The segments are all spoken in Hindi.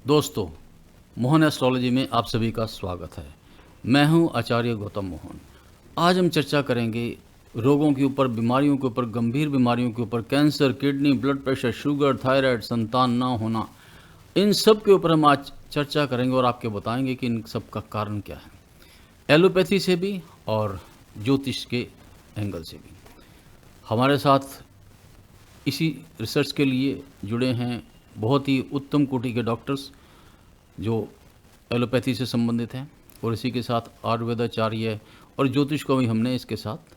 दोस्तों, मोहन एस्ट्रोलॉजी में आप सभी का स्वागत है। मैं हूं आचार्य गौतम मोहन। आज हम चर्चा करेंगे रोगों के ऊपर, बीमारियों के ऊपर, गंभीर बीमारियों के ऊपर, cancer, kidney, blood pressure, sugar, thyroid, संतान ना होना, इन सब के ऊपर हम आज चर्चा करेंगे और आपके बताएंगे कि इन सब का कारण क्या है, एलोपैथी से भी और ज्योतिष के एंगल से भी। हमारे साथ इसी रिसर्च के लिए जुड़े हैं बहुत ही उत्तम कोटि के डॉक्टर्स जो एलोपैथी से संबंधित हैं, और इसी के साथ आयुर्वेदाचार्य और ज्योतिष को भी हमने इसके साथ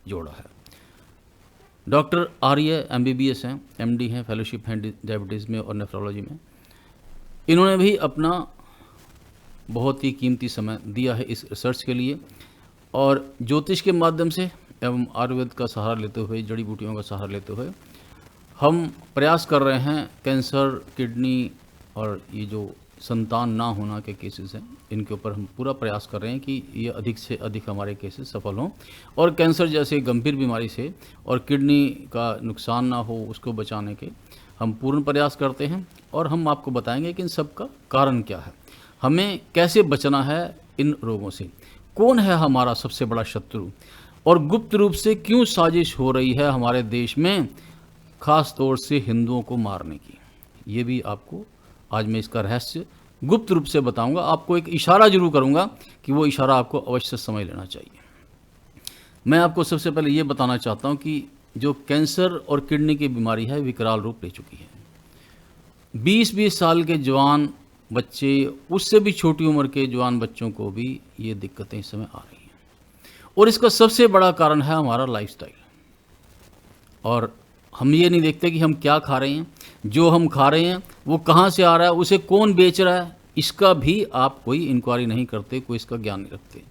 जोड़ा है। डॉक्टर आर्य MBBS हैं, MD हैं, फेलोशिप हैं डायबिटीज़ में और नेफ्रोलॉजी में। इन्होंने भी अपना बहुत ही कीमती समय दिया है इस रिसर्च के लिए, और ज्योतिष के माध्यम से एवं आयुर्वेद का सहारा लेते हुए, जड़ी बूटियों का सहारा लेते हुए हम प्रयास कर रहे हैं कैंसर, किडनी और ये जो संतान ना होना के केसेस हैं, इनके ऊपर हम पूरा प्रयास कर रहे हैं कि ये अधिक से अधिक हमारे केसेस सफल हों, और कैंसर जैसे गंभीर बीमारी से और किडनी का नुकसान ना हो उसको बचाने के हम पूर्ण प्रयास करते हैं। और हम आपको बताएंगे कि इन सब का कारण क्या है, हमें कैसे बचना है इन रोगों से, कौन है हमारा सबसे बड़ा शत्रु, और गुप्त रूप से क्यों साजिश हो रही है हमारे देश में खास तौर से हिंदुओं को मारने की। ये भी आपको आज मैं इसका रहस्य गुप्त रूप से बताऊंगा। आपको एक इशारा जरूर करूंगा कि वो इशारा आपको अवश्य समझ लेना चाहिए। मैं आपको सबसे पहले ये बताना चाहता हूं कि जो कैंसर और किडनी की बीमारी है विकराल रूप ले चुकी है। 20-20 साल के जवान बच्चे, उससे भी छोटी उम्र के जवान बच्चों को भी ये दिक्कतें इस समय आ रही हैं, और इसका सबसे बड़ा कारण है हमारा लाइफस्टाइल। और हम ये नहीं देखते कि हम क्या खा रहे हैं, जो हम खा रहे हैं वो कहाँ से आ रहा है, उसे कौन बेच रहा है, इसका भी आप कोई इंक्वायरी नहीं करते, कोई इसका ज्ञान नहीं रखते।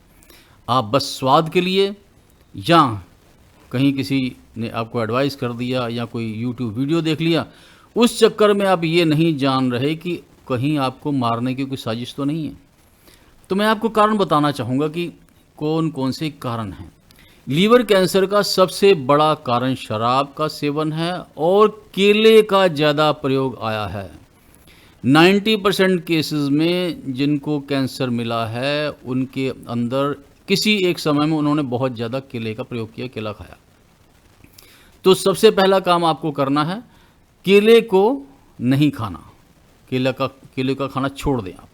आप बस स्वाद के लिए, या कहीं किसी ने आपको एडवाइस कर दिया, या कोई यूट्यूब वीडियो देख लिया, उस चक्कर में आप ये नहीं जान रहे कि कहीं आपको मारने की कोई साजिश तो नहीं है। तो मैं आपको कारण बताना चाहूँगा कि कौन कौन से कारण हैं। लीवर कैंसर का सबसे बड़ा कारण शराब का सेवन है और केले का ज़्यादा प्रयोग आया है। 90% केसेस में जिनको कैंसर मिला है उनके अंदर किसी एक समय में उन्होंने बहुत ज़्यादा केले का प्रयोग किया, केला खाया। तो सबसे पहला काम आपको करना है, केले को नहीं खाना, केले का खाना छोड़ दें आप,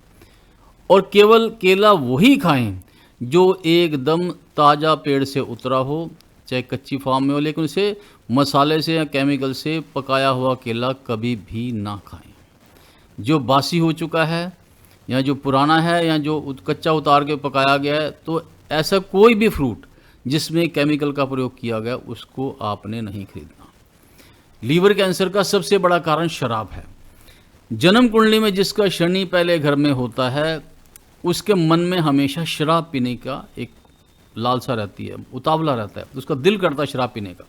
और केवल केला वही खाएं जो एकदम ताज़ा पेड़ से उतरा हो, चाहे कच्ची फॉर्म में हो, लेकिन उसे मसाले से या केमिकल से पकाया हुआ केला कभी भी ना खाएं। जो बासी हो चुका है, या जो पुराना है, या जो कच्चा उतार के पकाया गया है, तो ऐसा कोई भी फ्रूट जिसमें केमिकल का प्रयोग किया गया उसको आपने नहीं खरीदना। लीवर कैंसर का सबसे बड़ा कारण शराब है। जन्म कुंडली में जिसका शनि पहले घर में होता है, उसके मन में हमेशा शराब पीने का एक लालसा रहती है, उतावला रहता है, उसका दिल करता है शराब पीने का।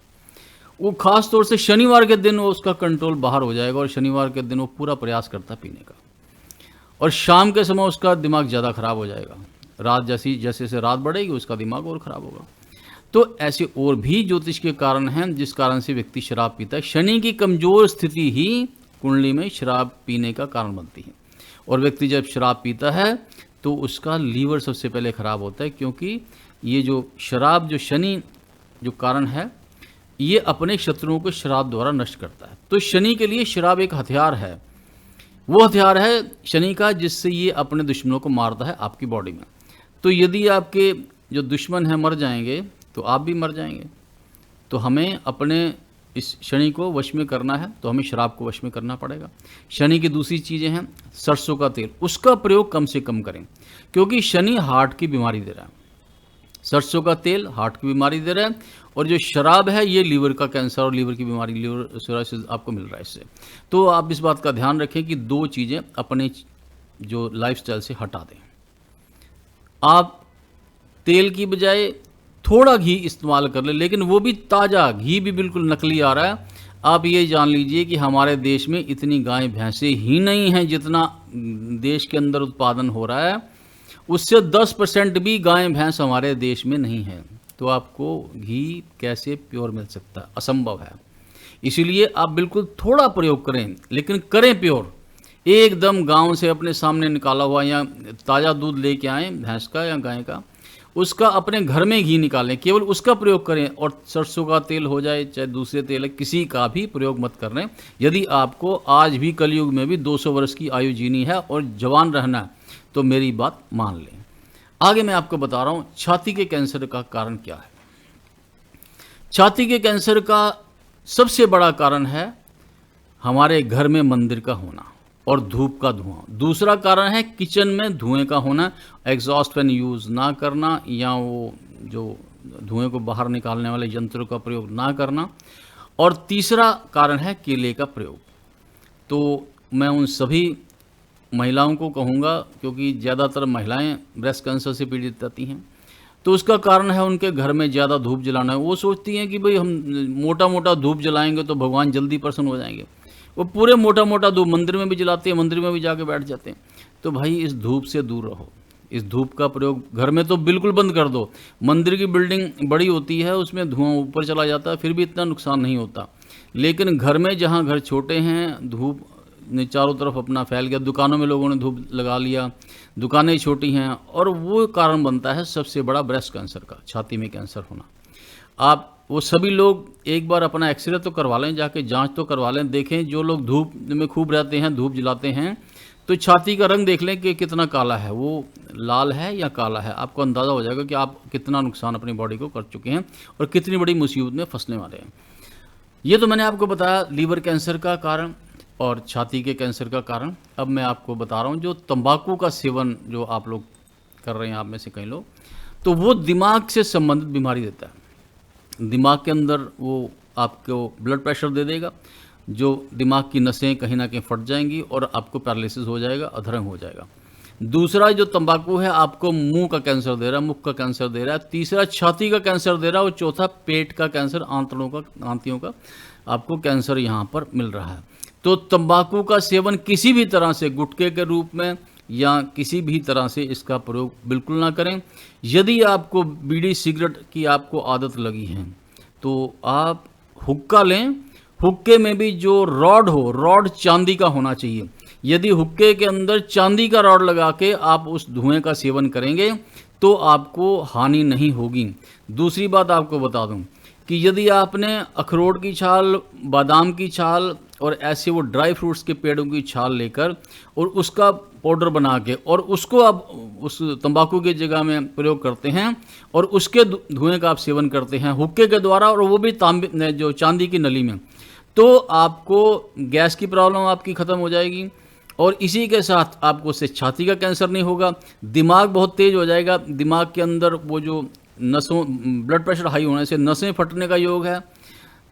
वो खास तौर से शनिवार के दिन वो उसका कंट्रोल बाहर हो जाएगा, और शनिवार के दिन वो पूरा प्रयास करता है पीने का, और शाम के समय उसका दिमाग ज़्यादा खराब हो जाएगा। रात जैसे जैसे रात बढ़ेगी उसका दिमाग और ख़राब होगा। तो ऐसे और भी ज्योतिष के कारण हैं जिस कारण से व्यक्ति शराब पीता है। शनि की कमज़ोर स्थिति ही कुंडली में शराब पीने का कारण बनती है, और व्यक्ति जब शराब पीता है तो उसका लीवर सबसे पहले ख़राब होता है, क्योंकि ये जो शराब, जो शनि जो कारण है, ये अपने शत्रुओं को शराब द्वारा नष्ट करता है। तो शनि के लिए शराब एक हथियार है, वो हथियार है शनि का जिससे ये अपने दुश्मनों को मारता है आपकी बॉडी में। तो यदि आपके जो दुश्मन हैं मर जाएंगे तो आप भी मर जाएंगे। तो हमें अपने इस शनि को वश में करना है, तो हमें शराब को वश में करना पड़ेगा। शनि की दूसरी चीज़ें हैं, सरसों का तेल, उसका प्रयोग कम से कम करें, क्योंकि शनि हार्ट की बीमारी दे रहा है। सरसों का तेल हार्ट की बीमारी दे रहा है, और जो शराब है ये लीवर का कैंसर और लीवर की बीमारी, लीवर सिरोसिस आपको मिल रहा है इससे। तो आप इस बात का ध्यान रखें कि दो चीज़ें अपने जो लाइफस्टाइल से हटा दें। आप तेल की बजाय थोड़ा घी इस्तेमाल कर ले, लेकिन वो भी ताज़ा घी, भी बिल्कुल नकली आ रहा है। आप ये जान लीजिए कि हमारे देश में इतनी गाय भैंसें ही नहीं हैं जितना देश के अंदर उत्पादन हो रहा है, उससे 10% भी गाय भैंस हमारे देश में नहीं है। तो आपको घी कैसे प्योर मिल सकता है, असंभव है। इसीलिए आप बिल्कुल थोड़ा प्रयोग करें, लेकिन करें प्योर। एकदम गांव से अपने सामने निकाला हुआ या ताज़ा दूध लेके आएँ भैंस का या गाय का, उसका अपने घर में घी निकालें, केवल उसका प्रयोग करें। और सरसों का तेल हो जाए चाहे दूसरे तेल है, किसी का भी प्रयोग मत कर रहे हैं। यदि आपको आज भी कलयुग में भी 200 वर्ष की आयु जीनी है और जवान रहना है तो मेरी बात मान लें। आगे मैं आपको बता रहा हूँ छाती के कैंसर का कारण क्या है। छाती के कैंसर का सबसे बड़ा कारण है हमारे घर में मंदिर का होना और धूप का धुआं। दूसरा कारण है किचन में धुएं का होना, एग्जॉस्ट फैन यूज़ ना करना या वो जो धुएं को बाहर निकालने वाले यंत्रों का प्रयोग ना करना। और तीसरा कारण है केले का प्रयोग। तो मैं उन सभी महिलाओं को कहूँगा, क्योंकि ज़्यादातर महिलाएं ब्रेस्ट कैंसर से पीड़ित रहती हैं, तो उसका कारण है उनके घर में ज़्यादा धूप जलाना है। वो सोचती हैं कि भाई हम मोटा मोटा धूप जलाएंगे तो भगवान जल्दी प्रसन्न हो जाएंगे। वो पूरे मोटा मोटा धूप मंदिर में भी जलाते हैं, मंदिर में भी जाके बैठ जाते हैं। तो भाई इस धूप से दूर रहो। इस धूप का प्रयोग घर में तो बिल्कुल बंद कर दो। मंदिर की बिल्डिंग बड़ी होती है, उसमें धुआं ऊपर चला जाता है, फिर भी इतना नुकसान नहीं होता। लेकिन घर में जहाँ घर छोटे हैं, धूप ने चारों तरफ अपना फैल गया, दुकानों में लोगों ने धूप लगा लिया, दुकानें छोटी हैं, और वो कारण बनता है सबसे बड़ा ब्रेस्ट कैंसर का, छाती में कैंसर होना। आप वो सभी लोग एक बार अपना एक्सरे तो करवा लें, जाके जांच तो करवा लें, देखें जो लोग धूप में खूब रहते हैं, धूप जलाते हैं, तो छाती का रंग देख लें कि कितना काला है, वो लाल है या काला है। आपको अंदाज़ा हो जाएगा कि आप कितना नुकसान अपनी बॉडी को कर चुके हैं और कितनी बड़ी मुसीबत में फंसने वाले हैं। ये तो मैंने आपको बताया लीवर कैंसर का कारण और छाती के कैंसर का कारण। अब मैं आपको बता रहा हूँ जो तंबाकू का सेवन जो आप लोग कर रहे हैं, आप में से कई लोग, तो वो दिमाग से संबंधित बीमारी देता है। दिमाग के अंदर वो आपको ब्लड प्रेशर दे देगा, जो दिमाग की नसें कहीं ना कहीं फट जाएंगी और आपको पैरालिसिस हो जाएगा, अधरंग हो जाएगा। दूसरा जो तंबाकू है आपको मुंह का कैंसर दे रहा है, मुख का कैंसर दे रहा है। तीसरा छाती का कैंसर दे रहा है और चौथा पेट का कैंसर, आंतड़ों का, आंतियों का आपको कैंसर यहाँ पर मिल रहा है। तो तंबाकू का सेवन किसी भी तरह से, गुटखे के रूप में या किसी भी तरह से इसका प्रयोग बिल्कुल ना करें। यदि आपको बीड़ी सिगरेट की आपको आदत लगी है तो आप हुक्का लें। हुक्के में भी जो रॉड हो, रॉड चांदी का होना चाहिए। यदि हुक्के के अंदर चांदी का रॉड लगा के आप उस धुएं का सेवन करेंगे तो आपको हानि नहीं होगी। दूसरी बात आपको बता दूं कि यदि आपने अखरोट की छाल, बादाम की छाल और ऐसे वो ड्राई फ्रूट्स के पेड़ों की छाल लेकर और उसका पाउडर बना के और उसको आप उस तंबाकू की जगह में प्रयोग करते हैं और उसके धुएं का आप सेवन करते हैं हुक्के के द्वारा, और वो भी तांबे जो चांदी की नली में, तो आपको गैस की प्रॉब्लम आपकी ख़त्म हो जाएगी और इसी के साथ आपको उससे छाती का कैंसर नहीं होगा। दिमाग बहुत तेज हो जाएगा। दिमाग के अंदर वो जो नसों, ब्लड प्रेशर हाई होने से नसें फटने का योग है,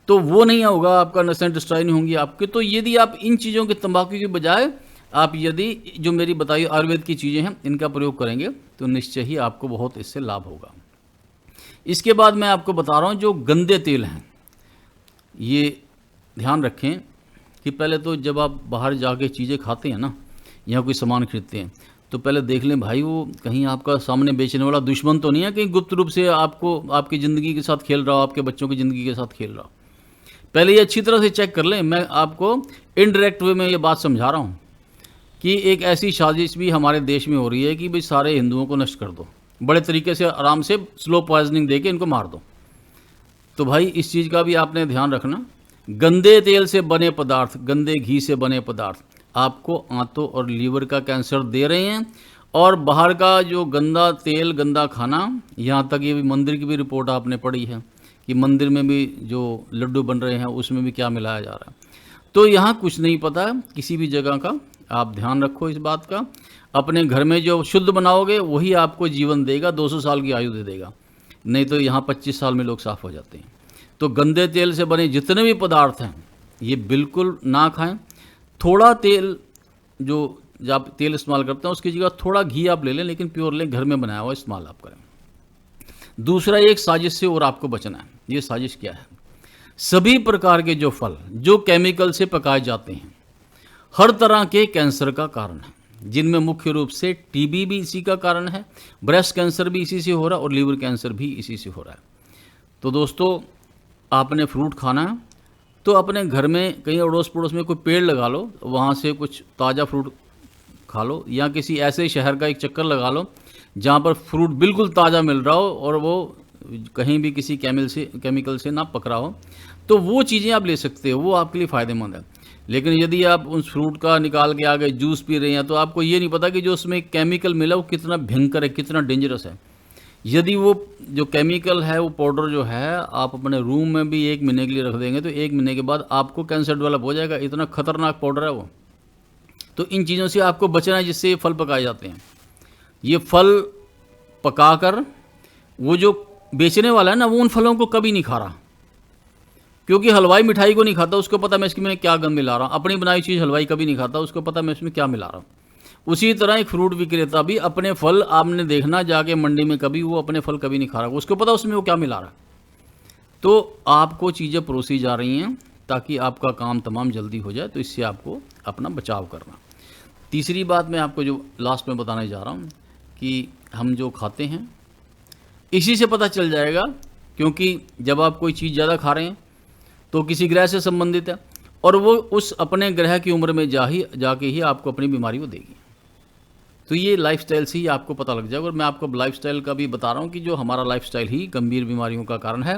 तो वो नहीं होगा, आपका नसें डिस्ट्रॉय नहीं होंगी आपके। तो यदि आप इन चीज़ों के तंबाकू की बजाय आप यदि जो मेरी बताई आयुर्वेद की चीज़ें हैं इनका प्रयोग करेंगे तो निश्चय ही आपको बहुत इससे लाभ होगा। इसके बाद मैं आपको बता रहा हूँ जो गंदे तेल हैं, ये ध्यान रखें कि पहले तो जब आप बाहर जाके चीज़ें खाते हैं ना या कोई सामान खरीदते हैं तो पहले देख लें भाई वो कहीं आपका सामने बेचने वाला दुश्मन तो नहीं है, कहीं गुप्त रूप से आपको आपकी ज़िंदगी के साथ खेल रहा हो, आपके बच्चों की ज़िंदगी के साथ खेल रहा हो। पहले ये अच्छी तरह से चेक कर लें। मैं आपको इनडायरेक्ट वे में ये बात समझा रहा हूँ कि एक ऐसी साजिश भी हमारे देश में हो रही है कि भाई सारे हिंदुओं को नष्ट कर दो, बड़े तरीके से आराम से स्लो पॉइजनिंग दे के इनको मार दो। तो भाई इस चीज़ का भी आपने ध्यान रखना। गंदे तेल से बने पदार्थ, गंदे घी से बने पदार्थ आपको आंतों और लीवर का कैंसर दे रहे हैं। और बाहर का जो गंदा तेल, गंदा खाना, यहाँ तक ये भी मंदिर की भी रिपोर्ट आपने पढ़ी है कि मंदिर में भी जो लड्डू बन रहे हैं उसमें भी क्या मिलाया जा रहा है। तो यहाँ कुछ नहीं पता है किसी भी जगह का, आप ध्यान रखो इस बात का। अपने घर में जो शुद्ध बनाओगे वही आपको जीवन देगा, 200 साल की आयु दे देगा, नहीं तो यहाँ 25 साल में लोग साफ हो जाते हैं। तो गंदे तेल से बने जितने भी पदार्थ हैं ये बिल्कुल ना खाएं। थोड़ा तेल जो आप तेल इस्तेमाल करते हैं उसकी जगह थोड़ा घी आप ले लें, लेकिन प्योर लें, घर में बनाया हुआ इस्तेमाल आप करें। दूसरा, एक साजिश से और आपको बचना है। ये साजिश क्या है? सभी प्रकार के जो फल जो केमिकल से पकाए जाते हैं हर तरह के कैंसर का कारण है, जिनमें मुख्य रूप से टीबी भी इसी का कारण है, ब्रेस्ट कैंसर भी इसी से हो रहा है और लीवर कैंसर भी इसी से हो रहा है। तो दोस्तों आपने फ्रूट खाना है तो अपने घर में कहीं अड़ोस पड़ोस में कोई पेड़ लगा लो, वहाँ से कुछ ताज़ा फ्रूट खा लो, या किसी ऐसे शहर का एक चक्कर लगा लो जहाँ पर फ्रूट बिल्कुल ताज़ा मिल रहा हो और वो कहीं भी किसी केमिकल से ना पकड़ा हो, तो वो चीज़ें आप ले सकते हो, वो आपके लिए फ़ायदेमंद है। लेकिन यदि आप उस फ्रूट का निकाल के आ गए जूस पी रहे हैं, तो आपको ये नहीं पता कि जो उसमें केमिकल मिला वो कितना भयंकर है, कितना डेंजरस है। यदि वो जो केमिकल है, वो पाउडर जो है, आप अपने रूम में भी 1 महीने के लिए रख देंगे तो 1 महीने के बाद आपको कैंसर डेवलप हो जाएगा, इतना खतरनाक पाउडर है वो। तो इन चीज़ों से आपको बचना है जिससे ये फल पकाए जाते हैं। ये फल पकाकर वो जो बेचने वाला है ना, वो उन फलों को कभी नहीं खा रहा, क्योंकि हलवाई मिठाई को नहीं खाता, उसको पता मैं इसकी मैंने क्या गंद मिला रहा हूँ। अपनी बनाई चीज़ हलवाई कभी नहीं खाता, उसको पता मैं इसमें क्या मिला रहा हूँ। उसी तरह एक फ्रूट विक्रेता भी अपने फल, आपने देखना जाके मंडी में कभी, वो अपने फल कभी नहीं खा रहा, उसको पता उसमें वो क्या मिला रहा है। तो आपको चीज़ें परोसी जा रही हैं ताकि आपका काम तमाम जल्दी हो जाए, तो इससे आपको अपना बचाव करना। तीसरी बात मैं आपको जो लास्ट में बताने जा रहा हूँ कि हम जो खाते हैं इसी से पता चल जाएगा, क्योंकि जब आप कोई चीज़ ज़्यादा खा रहे हैं तो किसी ग्रह से संबंधित है, और वो उस अपने ग्रह की उम्र में जाके ही आपको अपनी बीमारी को देगी। तो ये लाइफस्टाइल से ही आपको पता लग जाएगा। और मैं आपको लाइफस्टाइल का भी बता रहा हूँ कि जो हमारा लाइफस्टाइल ही गंभीर बीमारियों का कारण है।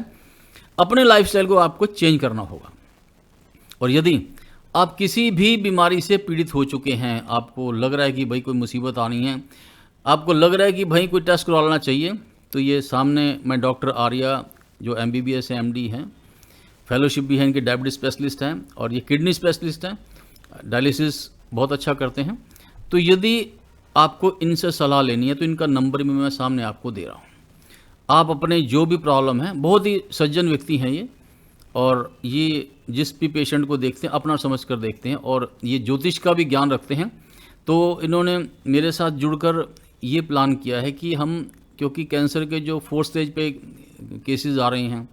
अपने लाइफस्टाइल को आपको चेंज करना होगा। और यदि आप किसी भी बीमारी से पीड़ित हो चुके हैं, आपको लग रहा है कि भाई कोई मुसीबत आनी है, आपको लग रहा है कि भाई कोई टेस्ट करवा लेना चाहिए, तो ये सामने मैं डॉक्टर आर्या, जो MBBS है, MD हैं, फेलोशिप भी है इनके, डायबिटीज स्पेशलिस्ट हैं और ये किडनी स्पेशलिस्ट हैं, डायलिसिस बहुत अच्छा करते हैं। तो यदि आपको इनसे सलाह लेनी है तो इनका नंबर भी मैं सामने आपको दे रहा हूँ। आप अपने जो भी प्रॉब्लम है, बहुत ही सज्जन व्यक्ति हैं ये, और ये जिस भी पेशेंट को देखते हैं अपना समझ कर देखते हैं, और ये ज्योतिष का भी ज्ञान रखते हैं। तो इन्होंने मेरे साथ जुड़कर ये प्लान किया है कि हम, क्योंकि कैंसर के जो 4th स्टेज पे केसेस आ रहे हैं,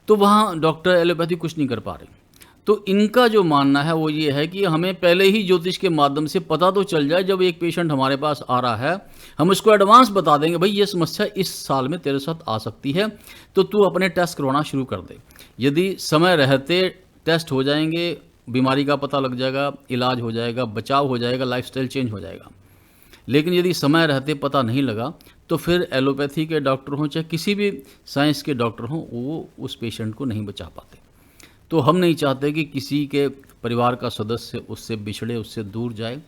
तो वहाँ डॉक्टर एलोपैथी कुछ नहीं कर पा रहे। तो इनका जो मानना है वो ये है कि हमें पहले ही ज्योतिष के माध्यम से पता तो चल जाए, जब एक पेशेंट हमारे पास आ रहा है, हम उसको एडवांस बता देंगे, भाई ये समस्या इस साल में तेरे साथ आ सकती है, तो तू अपने टेस्ट करवाना शुरू कर दे। यदि समय रहते टेस्ट हो जाएंगे, बीमारी का पता लग जाएगा, इलाज हो जाएगा, बचाव हो जाएगा, लाइफस्टाइल चेंज हो जाएगा। लेकिन यदि समय रहते पता नहीं लगा, तो फिर एलोपैथी के डॉक्टर हों चाहे किसी भी साइंस के डॉक्टर हों, वो उस पेशेंट को नहीं बचा पाते। तो हम नहीं चाहते कि किसी के परिवार का सदस्य उससे बिछड़े, उससे दूर जाए।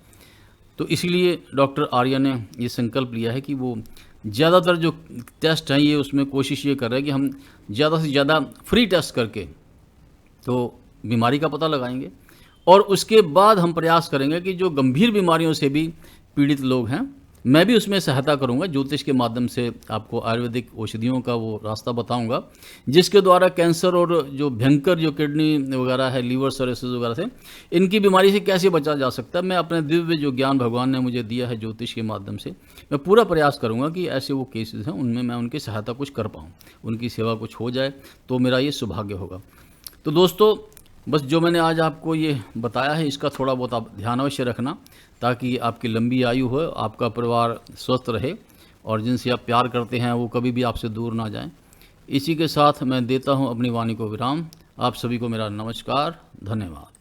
तो इसीलिए डॉक्टर आर्या ने ये संकल्प लिया है कि वो ज़्यादातर जो टेस्ट हैं, ये उसमें कोशिश ये कर रहे हैं कि हम ज़्यादा से ज़्यादा फ्री टेस्ट करके तो बीमारी का पता लगाएंगे, और उसके बाद हम प्रयास करेंगे कि जो गंभीर बीमारियों से भी पीड़ित लोग हैं, मैं भी उसमें सहायता करूंगा। ज्योतिष के माध्यम से आपको आयुर्वेदिक औषधियों का वो रास्ता बताऊंगा, जिसके द्वारा कैंसर और जो भयंकर जो किडनी वगैरह है, लीवर सर्रोसिस वगैरह से, इनकी बीमारी से कैसे बचा जा सकता है। मैं अपने दिव्य जो ज्ञान भगवान ने मुझे दिया है ज्योतिष के माध्यम से, मैं पूरा प्रयास करूँगा कि ऐसे वो केसेस हैं उनमें मैं उनकी सहायता कुछ कर पाऊँ, उनकी सेवा कुछ हो जाए, तो मेरा ये सौभाग्य होगा। तो दोस्तों, बस जो मैंने आज आपको ये बताया है, इसका थोड़ा बहुत आप ध्यान अवश्य रखना, ताकि आपकी लंबी आयु हो, आपका परिवार स्वस्थ रहे, और जिनसे आप प्यार करते हैं वो कभी भी आपसे दूर ना जाएं। इसी के साथ मैं देता हूं अपनी वाणी को विराम। आप सभी को मेरा नमस्कार, धन्यवाद।